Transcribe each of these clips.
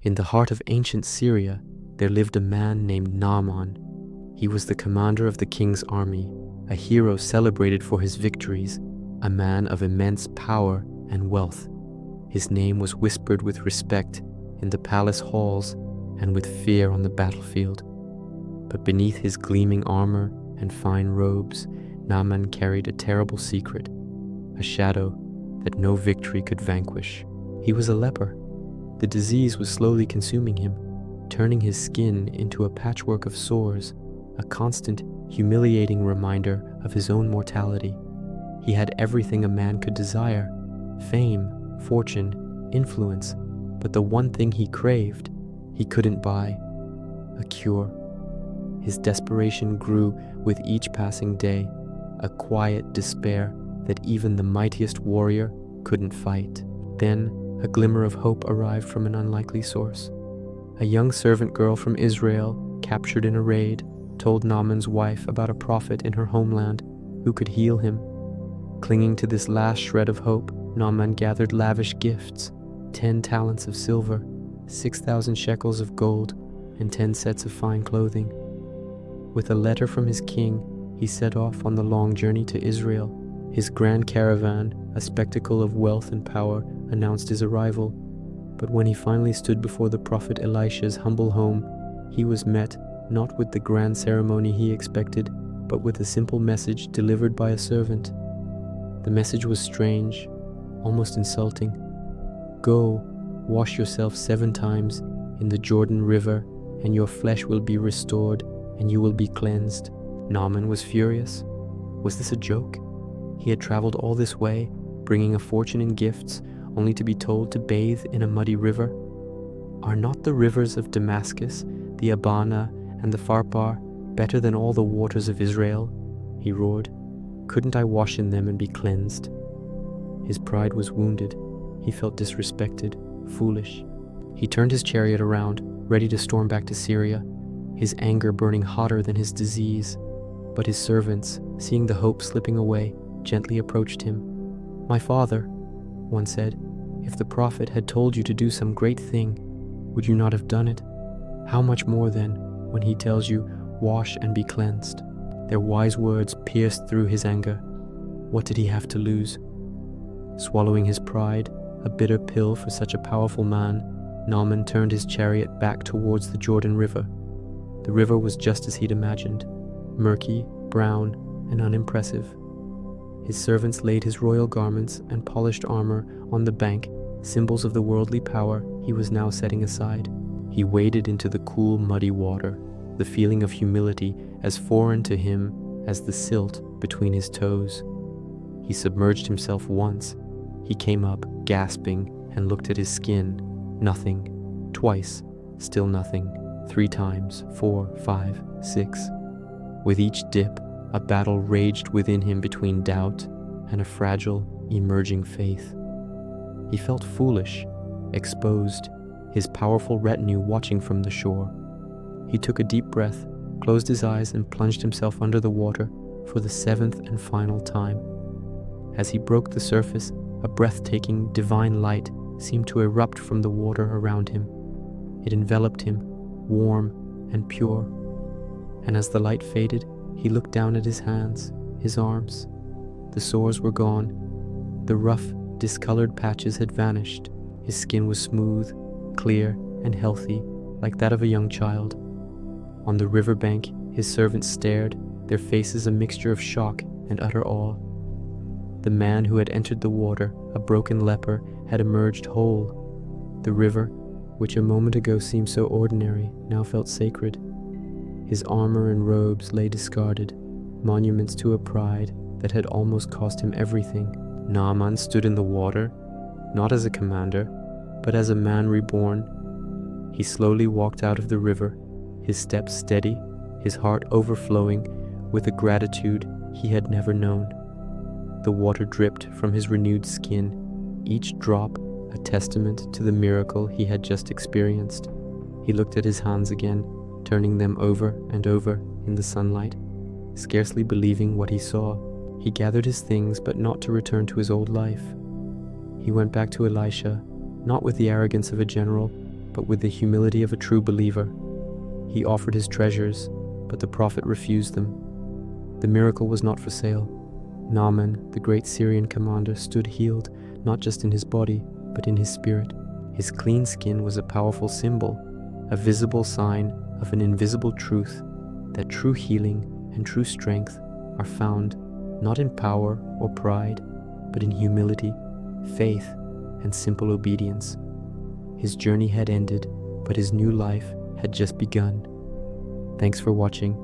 In the heart of ancient Syria, there lived a man named Naaman. He was the commander of the king's army, a hero celebrated for his victories, a man of immense power and wealth. His name was whispered with respect in the palace halls and with fear on the battlefield. But beneath his gleaming armor and fine robes, Naaman carried a terrible secret, a shadow that no victory could vanquish. He was a leper. The disease was slowly consuming him, turning his skin into a patchwork of sores, a constant, humiliating reminder of his own mortality. He had everything a man could desire: fame, fortune, influence, but the one thing he craved, he couldn't buy: a cure. His desperation grew with each passing day, a quiet despair that even the mightiest warrior couldn't fight. Then, a glimmer of hope arrived from an unlikely source. A young servant girl from Israel, captured in a raid, told Naaman's wife about a prophet in her homeland who could heal him. Clinging to this last shred of hope, Naaman gathered lavish gifts: 10 talents of silver, 6,000 shekels of gold, and 10 sets of fine clothing. With a letter from his king, he set off on the long journey to Israel. His grand caravan, a spectacle of wealth and power, announced his arrival. But when he finally stood before the prophet Elisha's humble home, he was met not with the grand ceremony he expected, but with a simple message delivered by a servant. The message was strange, almost insulting. "Go, wash yourself 7 times in the Jordan River, and your flesh will be restored, and you will be cleansed." Naaman was furious. Was this a joke? He had traveled all this way, bringing a fortune in gifts, only to be told to bathe in a muddy river. Are not the rivers of Damascus, the Abana, and the Pharpar better than all the waters of Israel? He roared. Couldn't I wash in them and be cleansed? His pride was wounded. He felt disrespected, foolish. He turned his chariot around, ready to storm back to Syria, his anger burning hotter than his disease. But his servants, seeing the hope slipping away, gently approached him. "My father," one said, "if the prophet had told you to do some great thing, would you not have done it? How much more then, when he tells you, 'Wash and be cleansed'?" Their wise words pierced through his anger. What did he have to lose? Swallowing his pride, a bitter pill for such a powerful man, Naaman turned his chariot back towards the Jordan River. The river was just as he'd imagined, murky, brown, and unimpressive. His servants laid his royal garments and polished armor on the bank, symbols of the worldly power he was now setting aside. He waded into the cool, muddy water, the feeling of humility as foreign to him as the silt between his toes. He submerged himself once. He came up, gasping, and looked at his skin. Nothing. Twice. Still nothing. 3 times. 4, 5, 6. With each dip, a battle raged within him between doubt and a fragile, emerging faith. He felt foolish, exposed, his powerful retinue watching from the shore. He took a deep breath, closed his eyes, and plunged himself under the water for the 7th and final time. As he broke the surface, a breathtaking, divine light seemed to erupt from the water around him. It enveloped him, warm and pure. And as the light faded, he looked down at his hands, his arms. The sores were gone. The rough, discolored patches had vanished. His skin was smooth, clear, and healthy, like that of a young child. On the riverbank, his servants stared, their faces a mixture of shock and utter awe. The man who had entered the water, a broken leper, had emerged whole. The river, which a moment ago seemed so ordinary, now felt sacred. His armor and robes lay discarded, monuments to a pride that had almost cost him everything. Naaman stood in the water, not as a commander, but as a man reborn. He slowly walked out of the river, his steps steady, his heart overflowing with a gratitude he had never known. The water dripped from his renewed skin, each drop a testament to the miracle he had just experienced. He looked at his hands again, turning them over and over in the sunlight, scarcely believing what he saw. He gathered his things, but not to return to his old life. He went back to Elisha, not with the arrogance of a general, but with the humility of a true believer. He offered his treasures, but the prophet refused them. The miracle was not for sale. Naaman, the great Syrian commander, stood healed, not just in his body, but in his spirit. His clean skin was a powerful symbol, a visible sign of an invisible truth, that true healing and true strength are found not in power or pride, but in humility, faith, and simple obedience. His journey had ended, but his new life had just begun. Thanks for watching.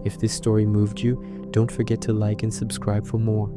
If this story moved you, don't forget to like and subscribe for more.